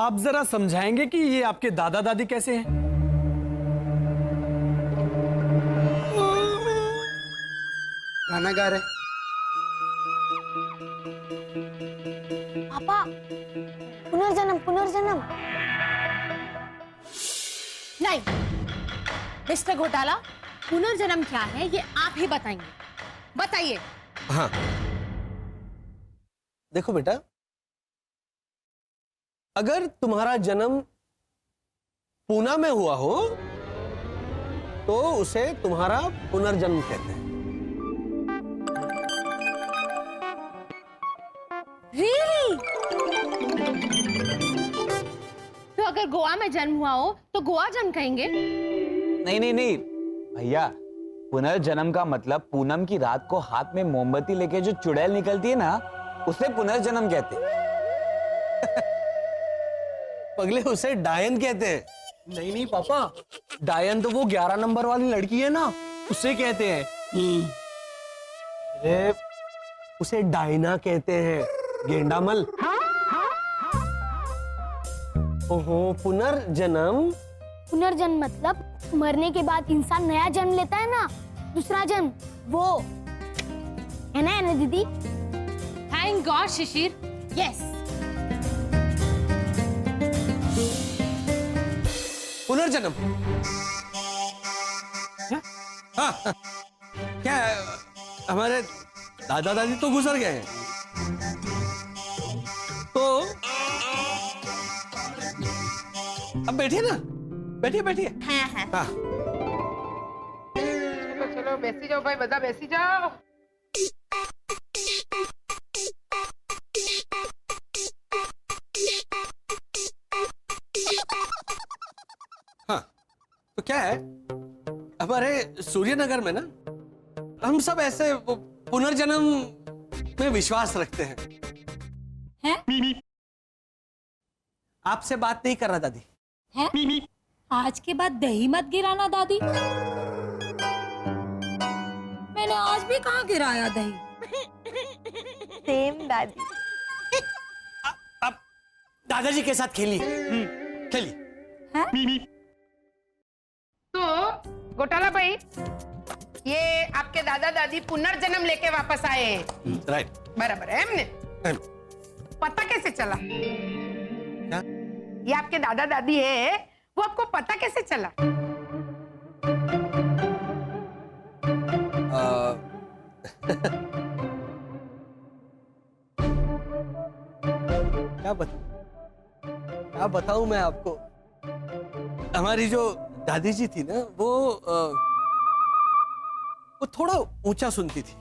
आप जरा समझाएंगे कि ये आपके दादा दादी कैसे हैं? गाना गा रहे। पापा, पुनर्जन्म पुनर्जन्म। नहीं मिस्टर घोटाला, पुनर्जन्म क्या है ये आप ही बताएंगे। बताइए। हाँ देखो बेटा, अगर तुम्हारा जन्म पूना में हुआ हो तो उसे तुम्हारा पुनर्जन्म कहते हैं। Really? तो अगर गोवा में जन्म हुआ हो तो गोवा जन्म कहेंगे? नहीं नहीं नहीं भैया, पुनर्जन्म का मतलब पूनम की रात को हाथ में मोमबत्ती लेके जो चुड़ैल निकलती है ना, उसे पुनर्जन्म कहते हैं। पगले, उसे डायन कहते हैं। नहीं नहीं पापा, डायन तो वो 11 नंबर वाली लड़की है ना, उसे कहते हैं। अरे उसे डायना कहते हैं, गेंडामल। ओहो, पुनर्जन्म। पुनर्जन्म मतलब मरने के बाद इंसान नया जन्म लेता है ना, दूसरा जन्म, वो है ना दीदी? थैंक गॉड शिशिर, यस। पुनर्जन्म। हाँ, क्या है? हमारे दादा दादी तो गुजर गए हैं, तो अब बैठिए ना, बैठिए बैठिए। हाँ। चलो चलो बेसी जाओ भाई, बदा बेसी जाओ। हाँ, तो क्या है, हमारे सूर्यनगर में ना हम सब ऐसे पुनर्जन्म में विश्वास रखते हैं। आपसे बात नहीं कर रहा दादी। है? आज के बाद दही मत गिराना दादी। मैंने आज भी कहाँ गिराया दही? सेम दादी। अब दादाजी के साथ खेलिए, खेलिए। तो घोटाला भाई, ये आपके दादा दादी पुनर्जन्म लेके वापस आए हैं। राइट। बराबर है हमने। पता कैसे चला? क्या? ये आपके दादा दादी है, वो आपको पता कैसे चला? क्या बताऊं मैं आपको? हमारी जो दादी जी थी ना, वो थोड़ा ऊंचा सुनती थी,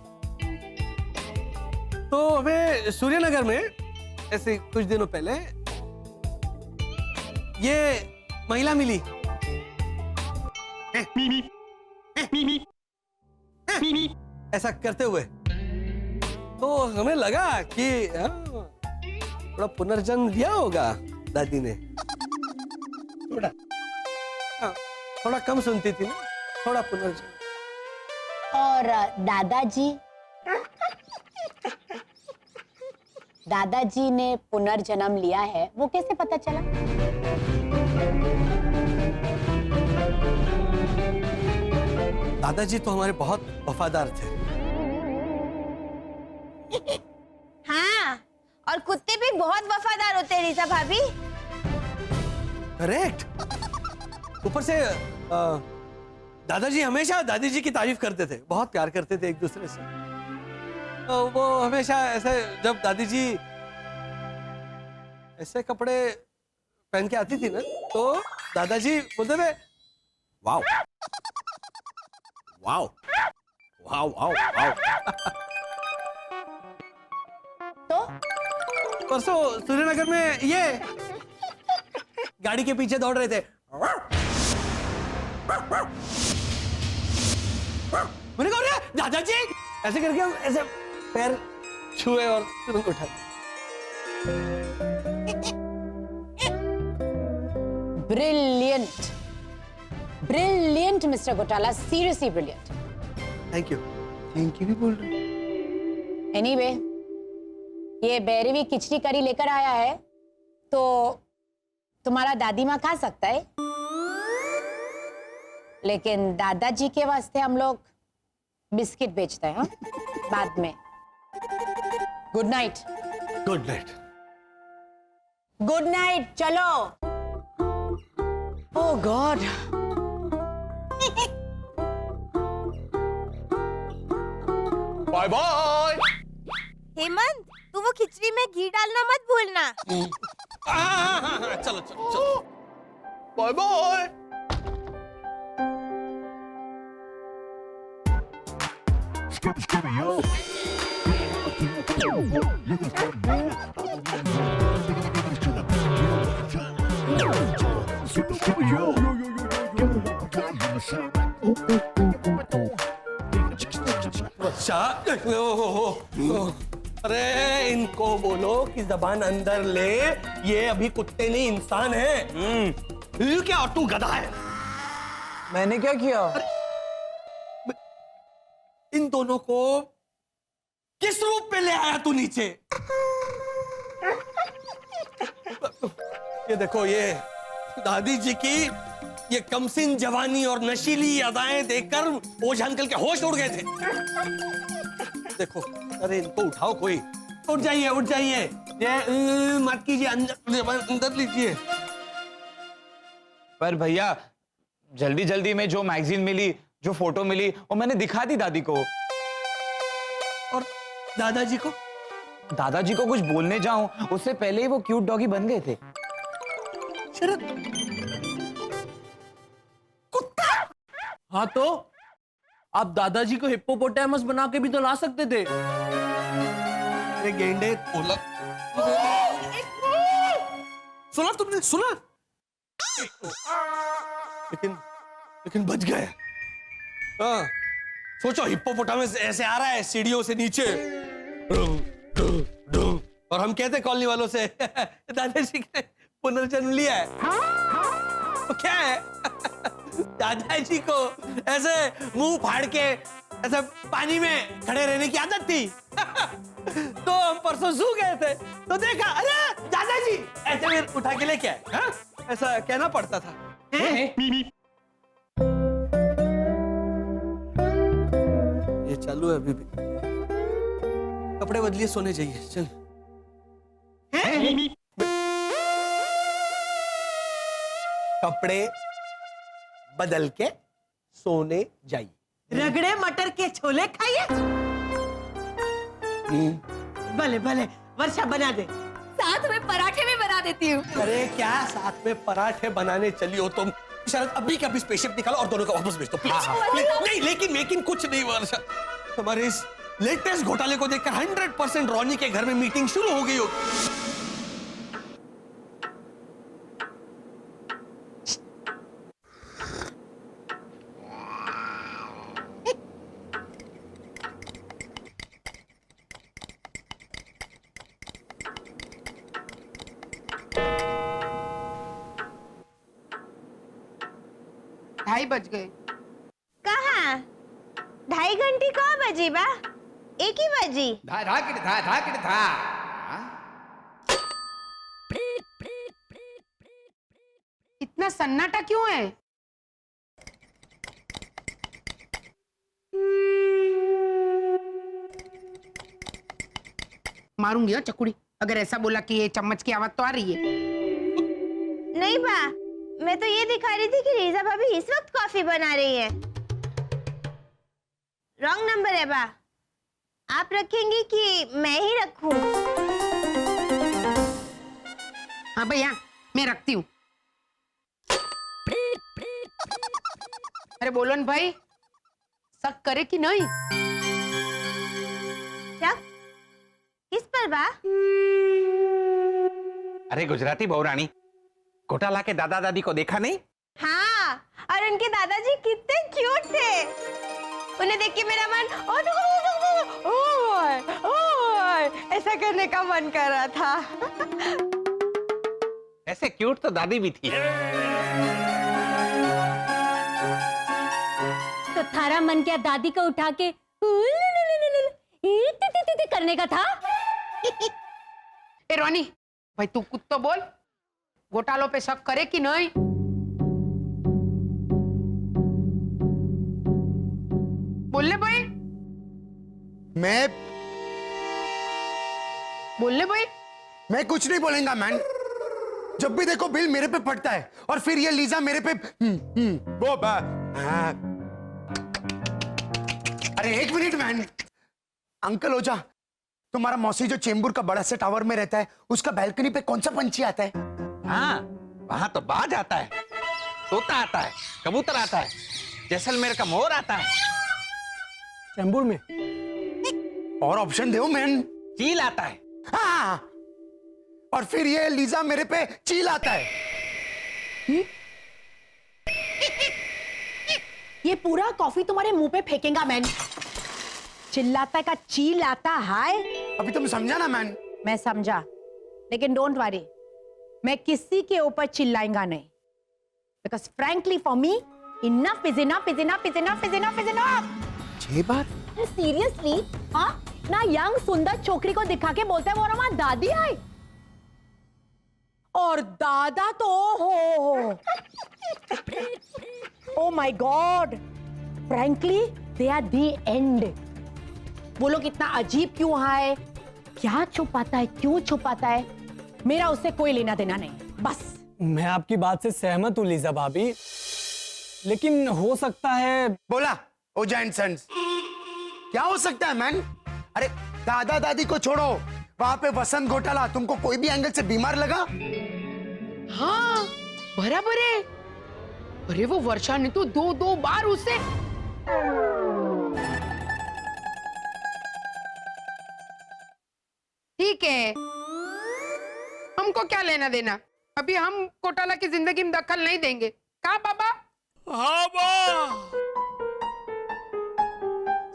तो हमें सूर्यनगर में ऐसे कुछ दिनों पहले ये महिला मिली। ऐसा करते हुए, तो हमें लगा कि थोड़ा पुनर्जन्म लिया होगा दादी ने। थोड़ा कम सुनती थी ना, थोड़ा पुनर्जन्म। और दादाजी ने पुनर्जन्म लिया है, वो कैसे पता चला? दादाजी तो हमारे बहुत वफादार थे। हाँ, और कुत्ते भी बहुत वफादार होते हैं रीता भाभी। करेक्ट। ऊपर से दादाजी हमेशा दादी जी की तारीफ करते थे, बहुत प्यार करते थे एक दूसरे से। तो वो हमेशा ऐसे, जब दादी जी ऐसे कपड़े पहन के आती थी ना, तो दादाजी बोलते थे, wow wow wow wow wow. तो परसों सूर्यनगर में ये गाड़ी के पीछे दौड़ रहे थे। मैंने कहा, दादाजी, ऐसे करके हम ऐसे पैर छुए और तुरंत उठाए। ब्रिलियंट, ब्रिलियंट मिस्टर घोटाला, सीरियसली ब्रिलियंट। थैंक यू भी बोल रहे। एनीवे, ये बैरवी खिचड़ी करी लेकर आया है, तो तुम्हारा दादी माँ खा सकता है, लेकिन दादाजी के वास्ते हम लोग बिस्किट बेचते हैं, हाँ? बाद में। Good night. Good night. Good night, चलो। Oh God. Bye bye. Hemant, तू वो खिचड़ी में घी डालना मत भूलना। चलो चलो चलो, बाय बाय। अरे इनको बोलो कि जबान अंदर ले, ये अभी कुत्ते नहीं इंसान है। ये क्या, और तू गधा है? मैंने क्या किया? इन दोनों को किस रूप में ले आया तू नीचे? ये देखो, ये दादी जी की ये कमसिन जवानी और नशीली अदाएं देखकर ओझा अंकल के होश उड़ गए थे। देखो, अरे इनको उठाओ, कोई उठ जाइए, उठ जाइए। ये मत कीजिए, अंदर लीजिए। पर भैया, जल्दी जल्दी में जो मैगजीन मिली, जो फोटो मिली, वो मैंने दिखा दी दादी को। और दादाजी को? दादाजी को कुछ बोलने जाऊं, उससे पहले ही वो क्यूट डॉगी बन गए थे। शरद, कुत्ता। हाँ तो आप दादाजी को हिप्पोपोटामस बना के भी तो ला सकते थे। अरे गेंडे, सुना तुमने, सुना? लेकिन बच गए। हाँ, सोचो, हिप्पोपोटामस ऐसे आ रहा है सीढ़ियों से नीचे, और हम कहते कॉलोनी वालों से दादाजी ने पुनर्जन्म लिया है। तो क्या है, दादाजी को ऐसे मुंह फाड़ के ऐसे पानी में खड़े रहने की आदत थी। तो हम परसों सो गए थे, तो देखा, अरे दादाजी ऐसे में उठा के लेके आए। हाँ? ऐसा कहना पड़ता था। ये चालू है अभी भी। कपड़े बदलिए, सोने जाइए, चल। कपड़े बदल के सोने जाइए। रगड़े मटर के छोले खाइए। भले भले, वर्षा बना दे। साथ में पराठे भी बना देती हूँ। अरे क्या साथ में पराठे बनाने चली हो तुम? शरद, अभी का अभी स्पेसशिप निकालो और दोनों को वापस भेज दो, प्लीज। नहीं, लेकिन कुछ नहीं वर्षा, हमारे इस लेटेस्ट घोटाले को देखकर 100% रोनी के घर में मीटिंग शुरू हो गई होगी। ढाई बज गए। कहाँ? 2:30 घंटी कहाँ बजी बा? 1 ही बजी। धा धा किट धा धा किट धा। इतना सन्नाटा क्यों है? मारूंगी हाँ चकुड़ी, अगर ऐसा बोला कि ये चम्मच की आवाज तो आ रही है। नहीं बा, मैं तो ये दिखा रही थी कि रीजा भाभी इस वक्त कॉफी बना रही है। रॉन्ग नंबर है बा। आप रखेंगी कि मैं ही रखूं? हाँ भैया, मैं रखती हूँ। अरे बोलो न भाई, शक करे कि नहीं? शक किस पर बा? अरे गुजराती बहुरानी, घोटाला के दादा दादी को देखा नहीं? हाँ, और उनके दादाजी कितने क्यूट थे। उन्हें देख के मेरा मन ऐसा करने का मन कर रहा था। ऐसे क्यूट तो दादी भी थी। तो थारा मन क्या दादी को उठा के करने का था? ए रोनी, भाई तू कुछ तो बोल। घोटालों पे शक करे कि नहीं? बोलने भाई, बोलने भाई। मैं कुछ नहीं बोलेगा मैन। जब भी देखो बिल मेरे पे पड़ता है और फिर ये लीजा मेरे पे वो अरे एक मिनट मैन। अंकल ओझा, तुम्हारा मौसी जो चेंबूर का बड़ा से टावर में रहता है, उसका बालकनी पे कौन सा पंछी आता है? हाँ, वहां तो बाज आता है, तोता आता है, कबूतर आता है, जैसलमेर का मोर आता है। चैम्बूर में और ऑप्शन दो मैन। चील आता है। हाँ, और फिर ये लीजा मेरे पे चील आता है। ये पूरा कॉफी तुम्हारे मुंह पे फेंकेगा मैन। चिल्लाता का चील आता है। अभी तुम समझा ना मैन? मैं समझा, लेकिन डोंट वरी, मैं किसी के ऊपर चिल्लाएगा नहीं। Because frankly for me enough is enough is enough is enough is enough is enough. ये बात सीरियसली? हाँ ना, यंग सुंदर छोकरी को दिखा के बोलते हैं वो हमारी दादी है, और दादा तो हो oh my god, frankly they are the end. वो लोग इतना अजीब क्यों है, क्या छुपाता है, क्यों छुपाता है, मेरा उससे कोई लेना देना नहीं, बस। मैं आपकी बात से सहमत हूँ लीजा भाभी, लेकिन हो सकता है। बोला ओझा एंड सन्स। क्या हो सकता है मैन? अरे दादा दादी को छोड़ो, वहां पे वसंत घोटाला तुमको कोई भी एंगल से बीमार लगा? हाँ बराबर है। अरे वो वर्षा ने तो दो बार उसे ठीक है, हमको क्या लेना देना, अभी हम घोटाला की जिंदगी में दखल नहीं देंगे। का बाबा? हाँ बा।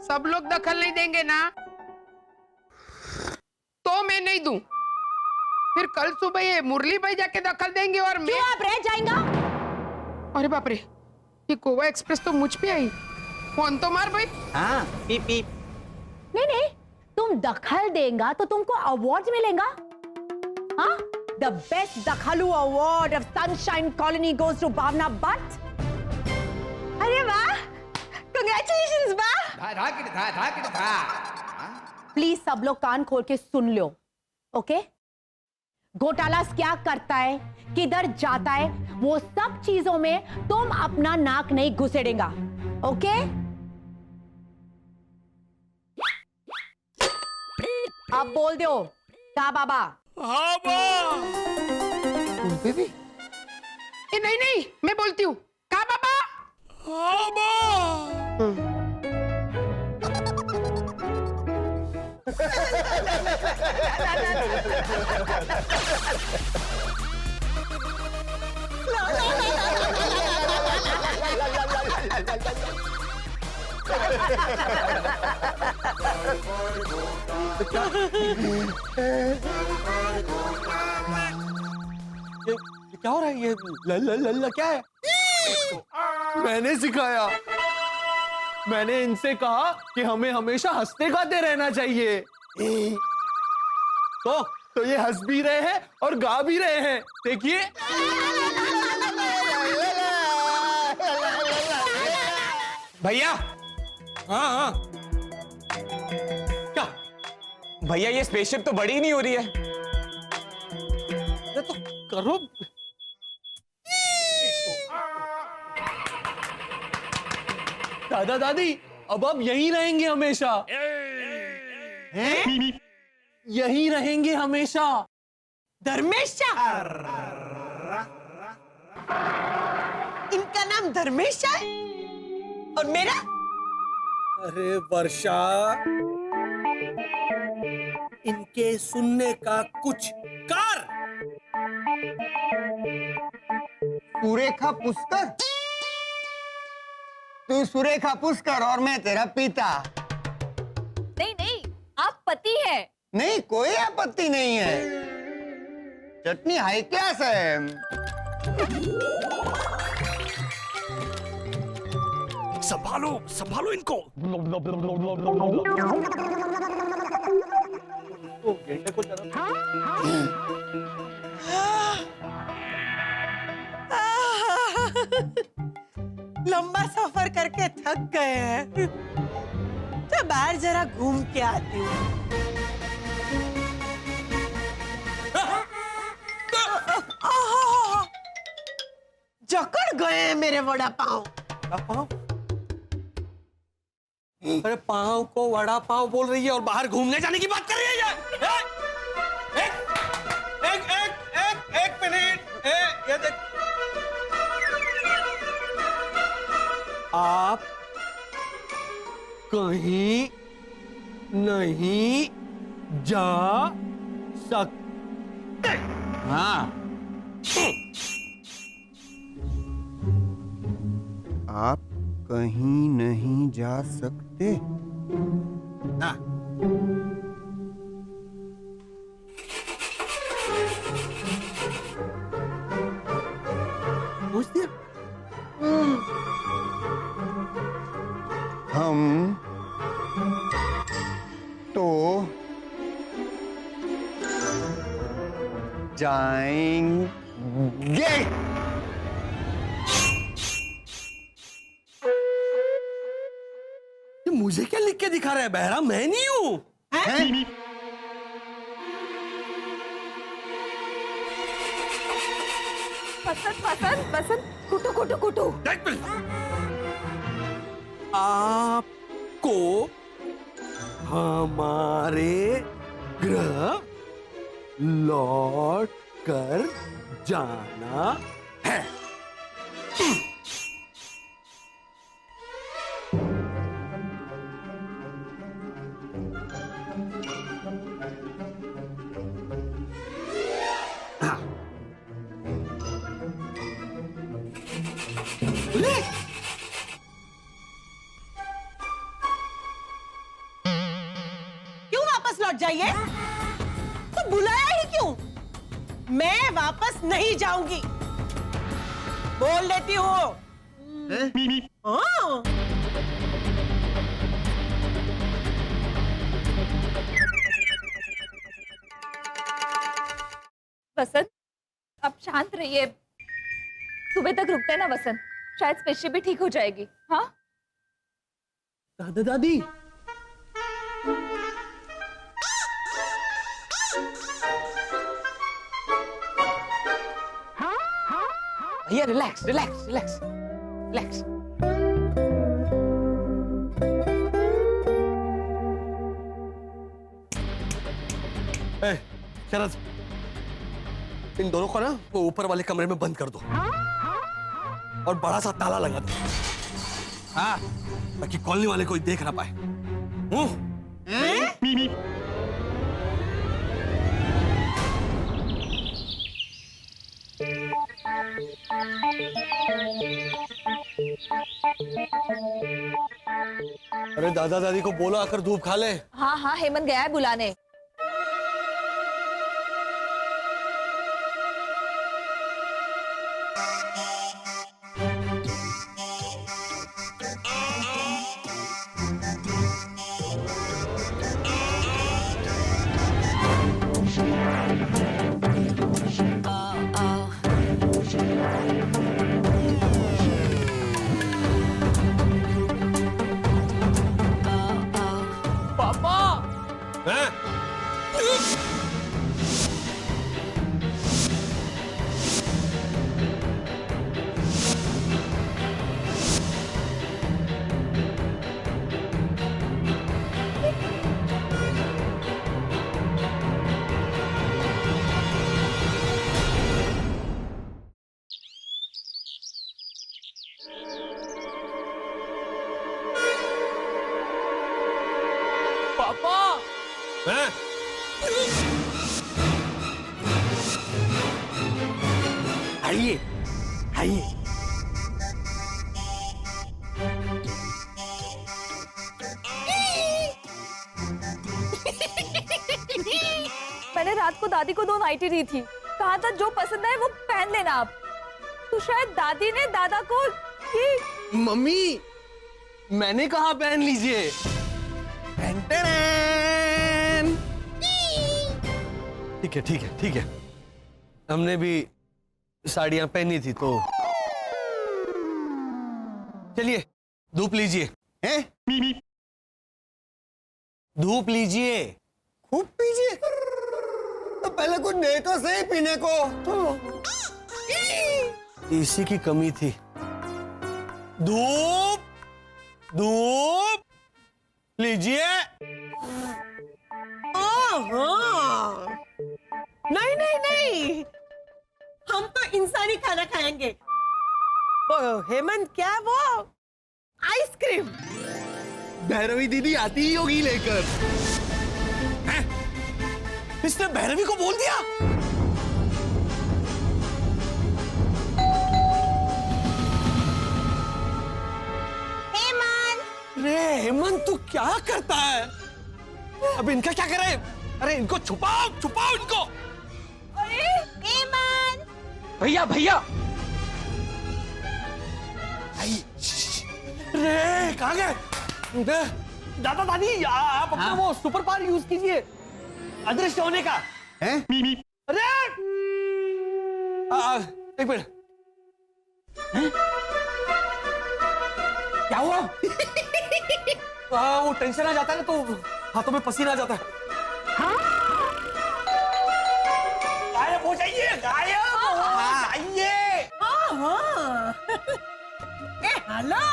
सब लोग दखल नहीं देंगे ना, तो मैं नहीं दूं। फिर कल सुबह ये मुरली भाई जाके दखल देंगे और मैं। आप रह जाएगा? अरे बाप रे, ये गोवा एक्सप्रेस तो मुझ पे आई। फोन तो मार भाई। हाँ, पीप पीप। नहीं नहीं, तुम दखल देगा तो तुमको अवार्ड मिलेगा। हाँ, द बेस्ट दखलू award of Sunshine Colony goes to Bhavna Bhatt. अरे वाह, कांग्रेचुलेशंस बा। प्लीज सब लोग कान खोल के सुन लो, ओके? घोटाला क्या करता है, किधर जाता है, वो सब चीजों में तुम अपना नाक नहीं घुसेड़ेगा, ओके? अब बोल दो का बाबा? हाँ बा। उन पे भी? ए, नहीं नहीं, मैं बोलती हूँ। का बाबा? हाँ बा। ये क्या हो रहा है? ये ल क्या है? मैंने सिखाया। मैंने इनसे कहा कि हमें हमेशा हंसते गाते रहना चाहिए। तो ये हंस भी रहे हैं और गा भी रहे हैं, देखिए। भैया, हाँ हाँ। क्या भैया, ये स्पेसशिप तो बड़ी नहीं हो रही है। ये तो करो। दादा दादी, अब आप यहीं रहेंगे हमेशा। यहीं रहेंगे हमेशा। धर्मेशा? इनका नाम धर्मेशा है और मेरा? अरे वर्षा, इनके सुनने का कुछ कर। सुरेखा पुष्कर? तू सुरेखा पुष्कर और मैं तेरा पिता। नहीं नहीं, आप पति है। नहीं, कोई आपत्ति नहीं है। चटनी हाई क्लास है। संभालो संभालो इनको। लंबा सफर करके थक गए हैं, तो बाहर जरा घूम के आती हूँ। जकड़ गए हैं मेरे वड़ा पाव। पाव? अरे पाव को वड़ा पाव बोल रही है और बाहर घूमने जाने की बात कर रही है ये? एक मिनट। ये देख, आप कहीं नहीं जा सकते। हाँ, आप कहीं नहीं जा सकते। हाँ। पूछ दिया? हम तो जाएंगे। ये मुझे क्या लिख के दिखा रहा है? बहरा मैं नहीं हूं। बसंत बसंत बसंत कुटू कुटू कुटू। आपको हमारे ग्रह लौट कर जाना है। क्यों वापस लौट जाइए? तो बुलाया ही क्यों? मैं वापस नहीं जाऊंगी, बोल देती हूँ। हाँ। वसंत, अब शांत रहिए। सुबह तक रुकते हैं ना वसंत, शायद स्पेशली भी ठीक हो जाएगी। हाँ दादा दादी, भैया रिलैक्स रिलैक्स रिलैक्स रिलैक्स। शरद, इन दोनों को ना वो ऊपर वाले कमरे में बंद कर दो और बड़ा सा ताला लगा दो। हाँ, ताकि कॉलोनी वाले कोई देख ना पाए। अरे दादा दादी को बोलो आकर धूप खा ले। हाँ हाँ, हेमंत गया है बुलाने। आइए आइए। मैंने रात को दादी को 2 नाइटी दी थी, कहा था जो पसंद आए वो पहन लेना आप। तो शायद दादी ने दादा को ये... मम्मी, मैंने कहा पहन लीजिए। ठीक है ठीक है ठीक है, हमने भी साड़ियां पहनी थी तो चलिए धूप लीजिए। हैं? धूप लीजिए। खूब पीजिए। तो पहले कुछ दे तो सही पीने को। इसी की कमी थी। धूप धूप लीजिए। नहीं नहीं नहीं, हम तो इंसानी खाना खाएंगे। वो हेमंत क्या वो आइसक्रीम। भैरवी दीदी आती ही होगी लेकर। इसने भैरवी को बोल दिया। अरे हेमंत तू क्या करता है? अब इनका क्या करे? अरे इनको छुपाओ छुपाओ इनको। भैया भैया रे कहाँ गए? दादा दादी आप अपना वो सुपर पावर यूज कीजिए अदृश्य होने का। हैं? अरे एक मिनट। क्या हुआ? वो टेंशन आ जाता है ना तो हाथों में पसीना आ जाता है। गायब हो जाइए, गायब हो जाइए। हेलो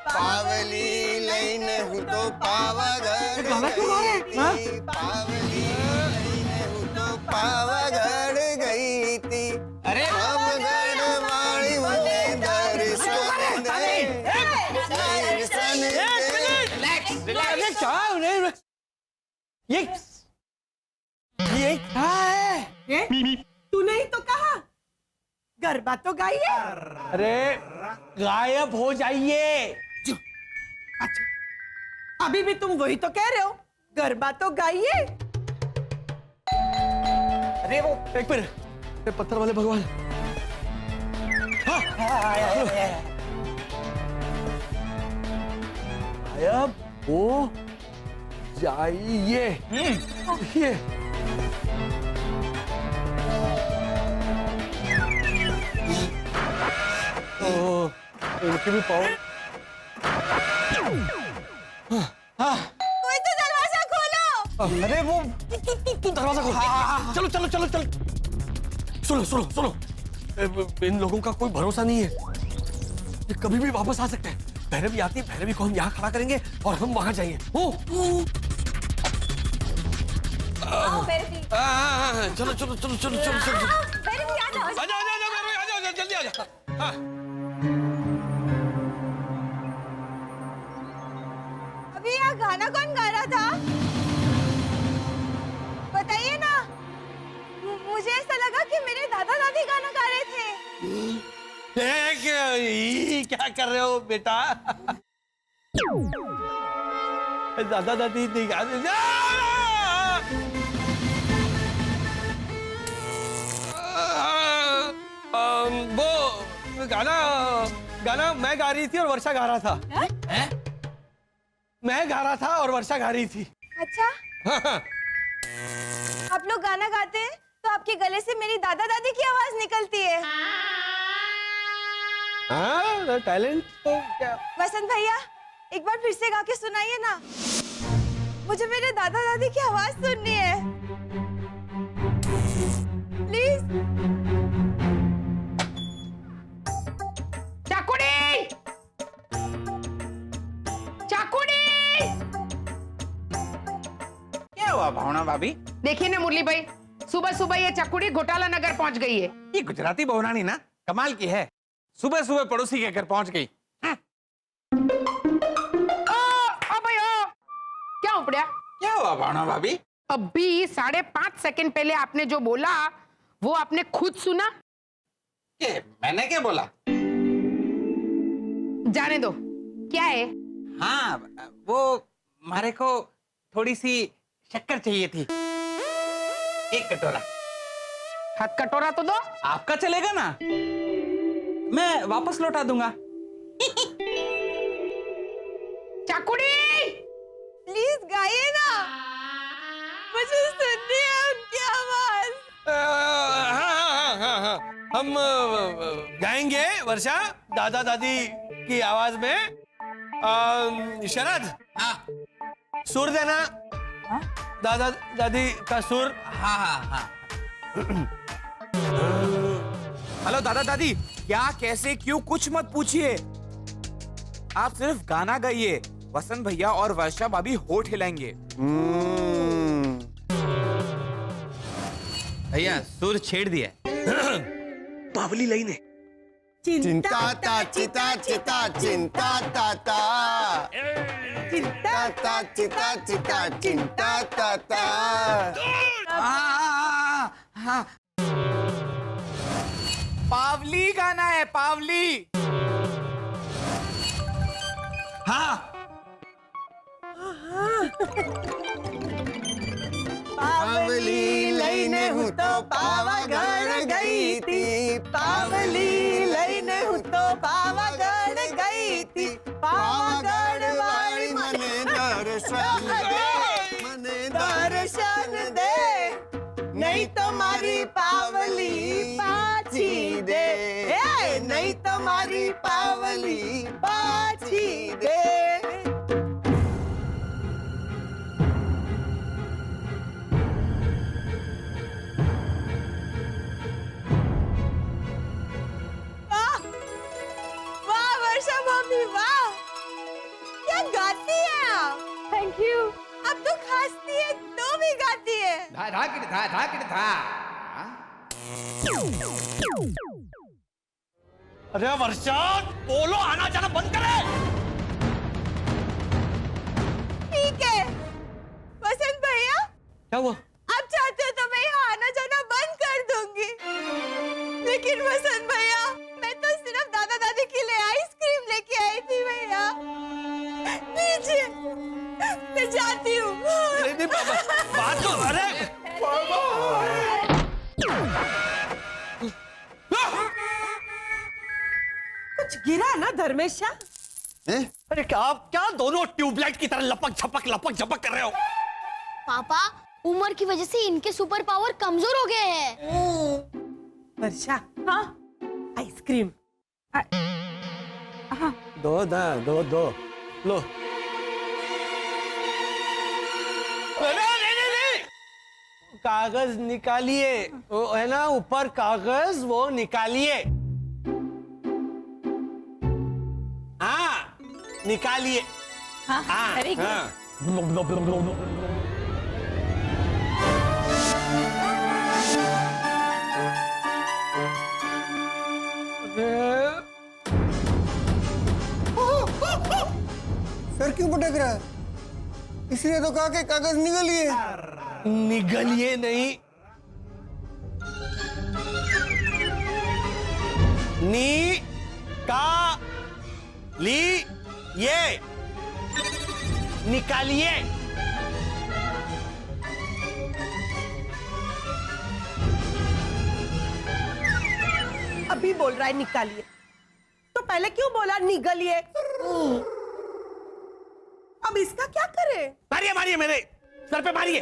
पावली लઈને હું તો પાવાગઢ ગઈ હતી પાવલી લઈને હું તો પાવાગઢ ગઈ હતી અરે પાવાગઢ વાળી મને દર્શન દે દર્શન દે अरे क्या ये क्या है? तूने ही तो कहा गरबा तो गाइए। अरे गायब हो जाइए। अच्छा, अभी भी तुम वही तो कह रहे हो, गरबा तो गाइए। अरे वो एक मिनट, पत्थर वाले भगवान। हाँ, गायब हो जाइए। ये इनकी भी पावर। कोई तो दरवाजा खोलो। अरे वो तू दरवाजा खोल। चलो चलो चलो चलो। सुनो सुनो सुनो, इन लोगों का कोई भरोसा नहीं है, ये कभी भी वापस आ सकते हैं। भैरवी आती है, भैरवी को हम यहाँ खड़ा करेंगे और हम वहां जाएंगे। चलो चलो चलो चलो चलो चलो। भैरवी आ जाओ। आ जाओ आ जाओ भैरवी, आ जाओ जल्दी आ जाओ। अभी यह गाना कौन गा रहा था? बताइए ना। मुझे ऐसा लगा कि मेरे दादा दादी गाना गा रहे थे। क्या कर रहे हो बेटा? दादा दादी नहीं गा रहे। वो गाना गाना मैं गा रही थी और वर्षा गा रहा था। मैं गा रहा था और वर्षा गा रही थी। अच्छा, आप लोग गाना गाते हैं तो आपके गले से मेरी दादा दादी की आवाज निकलती है। हाँ, टैलेंट तो क्या? वसंत भैया, एक बार फिर से गा के सुनाइए ना, मुझे मेरे दादा दादी की आवाज सुननी है, प्लीज। चाकुड़ी, चाकुड़ी। क्या हुआ भावना भाभी? देखिए ना मुरली भाई, सुबह सुबह ये चाकुड़ी घोटाला नगर पहुंच गई है। ये गुजराती बहुरानी ना कमाल की है, सुबह सुबह पड़ोसी के घर पहुंच गई। क्या उपड़िया? क्या हुआ भावना भाभी? अभी 5.5 सेकंड पहले आपने जो बोला वो आपने खुद सुना? ये मैंने क्या बोला? जाने दो, क्या है? हाँ, वो मारे को थोड़ी सी शक्कर चाहिए थी, 1 कटोरा। हाथ कटोरा तो दो। आपका चलेगा ना, मैं वापस लौटा दूंगा। चाकुड़ी, प्लीज गाइए ना, मुझे सुननी है उनकी आवाज। हम गाएंगे वर्षा दादा दादी की आवाज में। शरद, सुर देना। दादा दादी का सुर। हाँ हाँ हाँ। हेलो दादा दादी, क्या कैसे क्यों कुछ मत पूछिए, आप सिर्फ गाना गाइए। वसंत भैया और वर्षा भाभी होठ हिलाएंगे। भैया सुर छेड़ दिया। बावली लाइन है। चिंता ता चिता चिता चिंता ताता चिंता ता चिता चिता चिंता ताता। हाँ, पावली गाना है, पावली। हाँ, पावली लईने हूँ तो पावागढ़ गई थी, पावली लईने हूँ तो पावागढ़ गई थी, पावागढ़ वाली मने दर्शन दे, मने दर्शन दे, नहीं तो मारी पावली पाछी दे, नहीं तो मारी पावली पाछी दे। भाभी वाह, क्या गाती है आप। Thank you. अब तो खांसती है तो भी गाती है। धा धा किट धा धा किट धा। अरे वर्षा, बोलो आना जाना बंद करे। ठीक है वसंत भैया, क्या हुआ? आप चाहते हो तो मैं यहाँ आना जाना बंद कर दूंगी, लेकिन वसंत भैया मैं तो सिर्फ दादा दादी के लिए आइसक्रीम लेके आई थी भैया। लीजिए, मैं जाती हूँ। नहीं बात तो, अरे कुछ गिरा ना धर्मेशा? अरे क्या आप क्या दोनों ट्यूबलाइट की तरह लपक झपक कर रहे हो? पापा, उम्र की वजह से इनके सुपर पावर कमजोर हो गए हैं। वर्षा, हाँ आइसक्रीम। दो लो। नहीं, कागज निकालिए, वो है ना ऊपर कागज, वो निकालिए। हाँ निकालिए। हाँ, वेरी गुड। हाँ। सर क्यों पटक रहा है? इसलिए तो कहा कि कागज निकालिए। निगलिए नहीं, नी का ली ये निकालिए। अभी बोल रहा है निकालिए, तो पहले क्यों बोला निगलिए? अब इसका क्या करे? मारिए मेरे सर पे मारिए।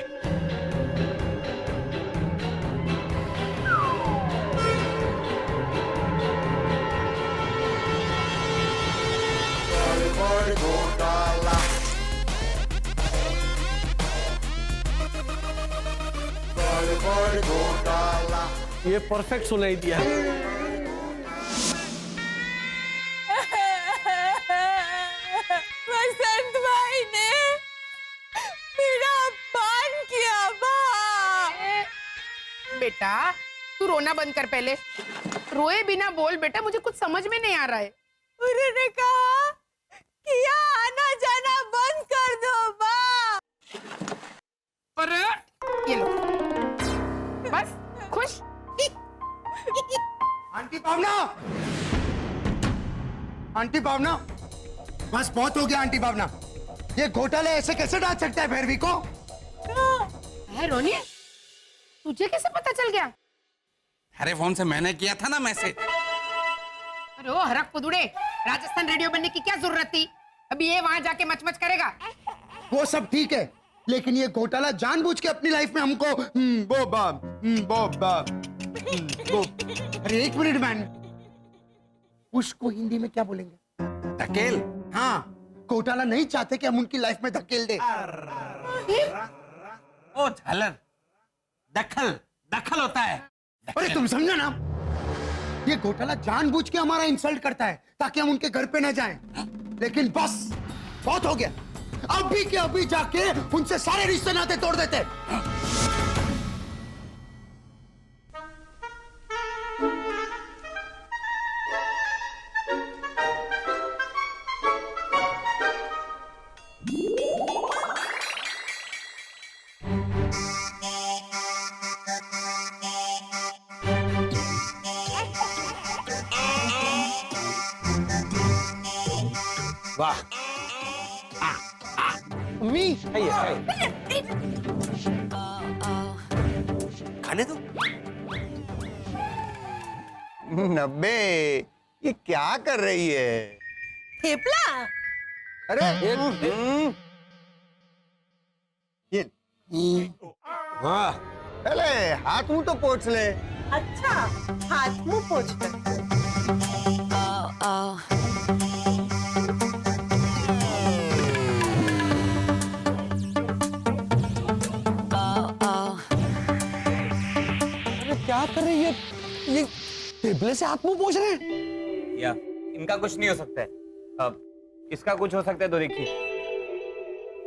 ये परफेक्ट सुनाई दिया। वसंत भाई ने मेरा अपमान किया। बेटा तू रोना बंद कर, पहले रोए बिना बोल बेटा, मुझे कुछ समझ में नहीं आ रहा है। उन्होंने कहा कि यहाँ आना जाना बंद कर दो बा। और ये लो, बस खुश। आंटी भावना, बस बहुत हो गया आंटी भावना। ये घोटाले ऐसे कैसे डाल सकता है भैरवी को? है रोनी, तुझे कैसे पता चल गया? अरे फोन से मैंने किया था ना मैसेज। अरे ओ हरक पुदुड़े, राजस्थान रेडियो बनने की क्या जरूरत थी? अभी ये वहां जाके मच करेगा। वो सब ठीक है, लेकिन ये घोटाला जानबूझ के अपनी लाइफ में हमको अरे एक मिनट मैन, पुश को हिंदी में क्या बोलेंगे? धकेल। हाँ, घोटाला नहीं चाहते कि हम उनकी लाइफ में धकेल दे। ओ झालर, दखल दखल होता है। अरे तुम समझो ना, ये घोटाला जानबूझ के हमारा इंसल्ट करता है ताकि हम उनके घर पे न जाएं। लेकिन बस बहुत हो गया, अभी के अभी जाके उनसे सारे रिश्ते नाते तोड़ देते। वाह, अम्मी खाइए खाइए। खाने दो। नब्बे, ये क्या कर रही है? थेपला। अरे ये वाह, पहले हाथ मुंह तो पोंछ ले। अच्छा, हाथ मुंह पोंछ कर। अरे क्या कर रही है ये? टेबले से हाथ मुंह पोंछ रहे हैं। या इनका कुछ नहीं हो सकता है। अब इसका कुछ हो सकता है तो देखिए।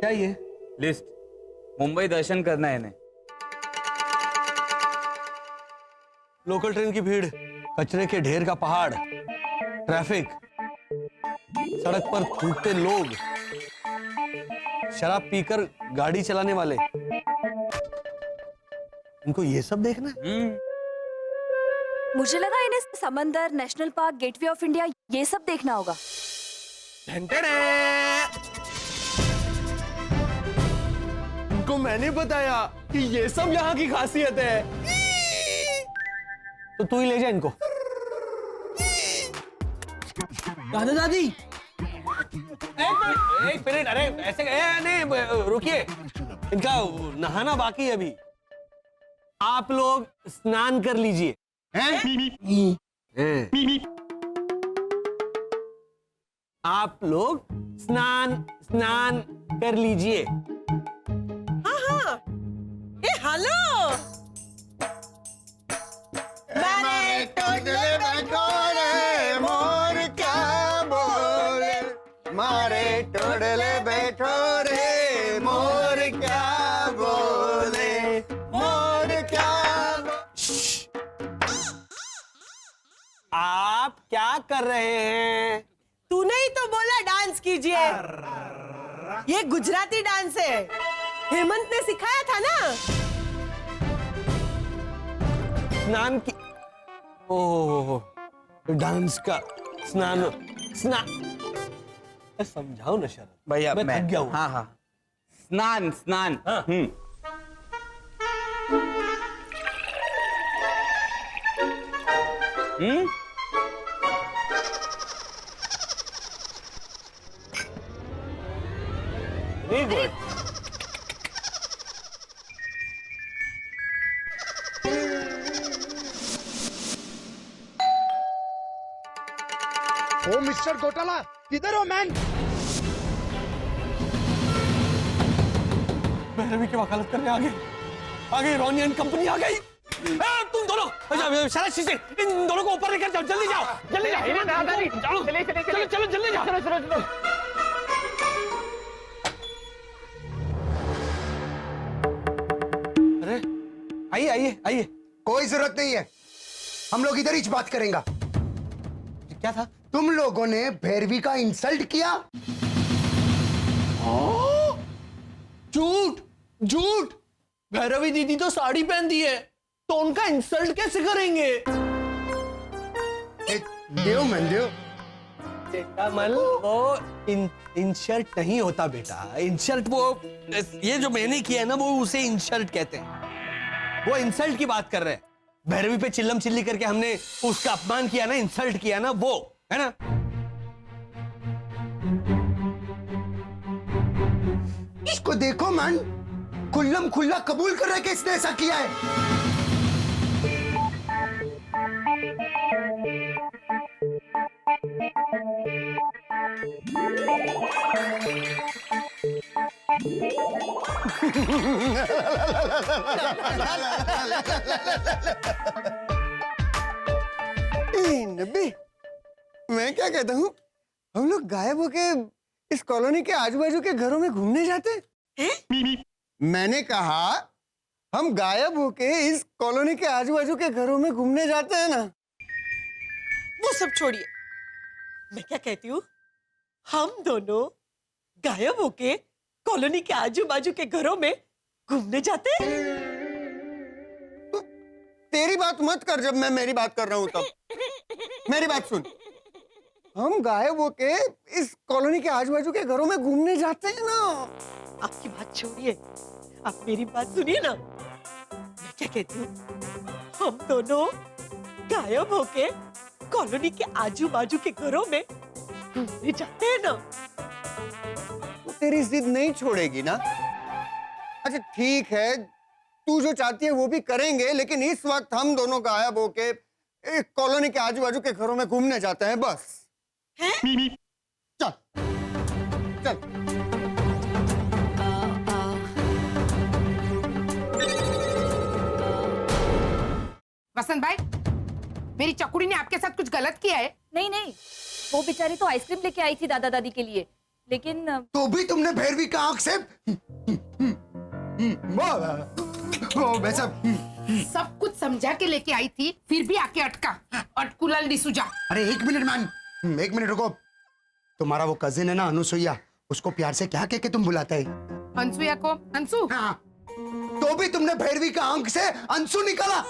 क्या ये? लिस्ट, मुंबई दर्शन करना है इन्हें। लोकल ट्रेन की भीड़, कचरे के ढेर का पहाड़, ट्रैफिक, सड़क पर थूकते लोग, शराब पीकर गाड़ी चलाने वाले, इनको ये सब देखना है। मुझे लगा इन्हें समंदर, national park, gateway of India ये सब देखना होगा। इनको मैंने बताया कि ये सब यहाँ की खासियत है। तो तू ही ले जा इनको। दादा दादी, एक मिनट, अरे ऐसे नहीं, रुकिए, इनका नहाना बाकी है अभी। आप लोग स्नान कर लीजिए। आप लोग स्नान स्नान कर लीजिए। हाँ हाँ, ए हेलो। मारे टोडले बैठो रे मोर क्या बोले, मारे टोडले बैठो रे मोर क्या बोले, मोर क्या आप क्या कर रहे हैं? तूने ही तो बोला डांस कीजिए। ये गुजराती डांस है, हेमंत ने सिखाया था ना। स्नान की, ओह, डांस का स्नान समझाओ ना शरद भैया मैं थक गया हूँ। हाँ हाँ, स्नान स्नान। हाँ। Very good. ओ मिस्टर घोटाला, किधर हो मैन? भैरवी की वकालत करने आ गई रोनी एंड कंपनी आ गई। तुम दोनों शरद शीशे, इन दोनों को ऊपर लेकर जाओ, जल्दी जाओ, जल्दी जाओ, चलो चलो जल्दी जाओ। अरे आइए आइए आइए। कोई जरूरत नहीं है, हम लोग इधर ही बात करेंगे। क्या था? तुम लोगों ने भैरवी का इंसल्ट किया। झूठ झूठ, भैरवी दीदी तो साड़ी पहनती है, तो उनका इंसल्ट कैसे करेंगे? देव मन देव, कमल, वो इंसल्ट नहीं होता बेटा। इंसल्ट वो, ये जो मैंने किया है ना, वो उसे इंसल्ट कहते हैं। वो इंसल्ट की बात कर रहे हैं। भैरवी पे चिल्लम चिल्ली करके हमने उसका अपमान किया ना, इंसल्ट किया ना, वो है ना। इसको देखो मैन, खुल्लम खुल्ला कबूल कर रहा है कि इसने ऐसा किया है। नब्बे, मैं क्या कहता हूँ, हम लोग गायब होके इस कॉलोनी के आजू बाजू के घरों में घूमने जाते हैं? मैंने कहा हम गायब होके इस कॉलोनी के आजू बाजू के घरों में घूमने जाते हैं ना। वो सब छोड़िए, मैं क्या कहती हूँ, हम दोनों गायब होके कॉलोनी के आजू बाजू के घरों में घूमने जाते हैं। तो तेरी बात मत कर जब मैं मेरी बात कर रहा हूँ तब। मेरी बात सुन, हम गायब होके इस कॉलोनी के आजू बाजू के घरों में घूमने जाते हैं ना। आपकी बात छोड़िए, आप मेरी बात सुनिए ना। मैं क्या कहती हूँ, हम दोनों गायब होके कॉलोनी के आजू बाजू के घरों में घूमने जाते हैं ना। तो तेरी जिद नहीं छोड़ेगी ना? अच्छा ठीक है, तू जो चाहती है वो भी करेंगे, लेकिन इस वक्त हम दोनों गायब होके एक कॉलोनी के आजू बाजू के घरों में घूमने जाते हैं बस। चल चल। वसंत भाई, मेरी चकुड़ी ने आपके साथ कुछ गलत किया है? नहीं नहीं, वो बेचारी तो आइसक्रीम लेके आई थी दादा दादी के लिए, लेकिन तो भी तुमने भैरवी का आंख से वो वैसा सब कुछ समझा के लेके आई थी, फिर भी आके अटका। अटकुलाल डिसूजा। अरे एक मिनट मैन, एक मिनट रुको। तुम्हारा वो कजिन है ना अनुसुईया, उसको प्यार से क्या कह के तुम बुलाते है? अंसुया को अंशु। हाँ, तो भी तुमने भैरवी का आंख से अंशु निकाला।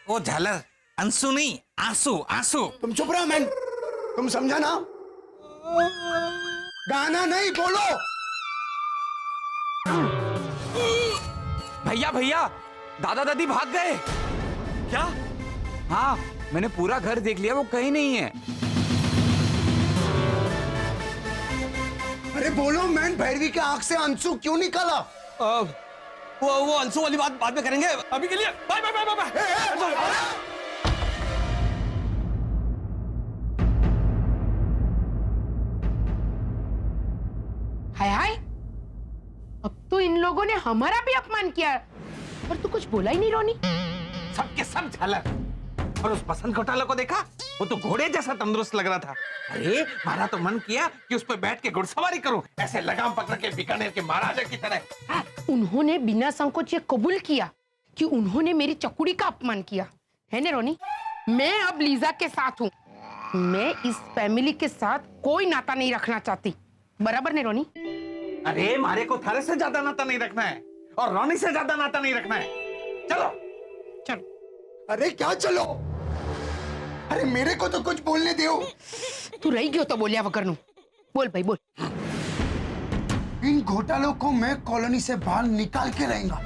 वो झालर, अंशु नहीं, आंसू आंसू। तुम चुप रहो मैन, तुम समझा ना? गाना नहीं, बोलो। भैया भैया, दादा दादी भाग गए। क्या? हाँ, मैंने पूरा घर देख लिया, वो कहीं नहीं है। अरे बोलो मैन, भैरवी के आंख से अंशु क्यों निकाला? वो अंशु वाली बात बाद में करेंगे, अभी के लिए बाय बाय बाय बाय। हाय हाय, अब तो इन लोगों ने हमारा भी अपमान किया, और तू कुछ बोला ही नहीं रोनी। सबके सब झालर। और उस बसंत घोटाला को देखा, वो तो घोड़े जैसा तंदुरुस्त लग रहा था। अरे हमारा तो मन किया कि उस पर बैठ के घुड़सवारी करूं, ऐसे लगाम पकड़ के बीकानेर के महाराजा की तरह। उन्होंने बिना संकोच ये कबूल किया कि उन्होंने मेरी चकुड़ी का अपमान किया है ना रोनी। मैं अब लीजा के साथ हूँ, मैं इस फैमिली के साथ कोई नाता नहीं रखना चाहती, बराबर ने रोनी? अरे मारे को थारे से ज्यादा नाता नहीं रखना है, और रोनी से ज्यादा नाता नहीं रखना है। चलो चलो। अरे क्या चलो? अरे मेरे को तो कुछ बोलने दो। तू रही गयो तो बोलिया वगरनु। बोल भाई बोल। इन घोटालों को मैं कॉलोनी से बाहर निकाल के रहेगा।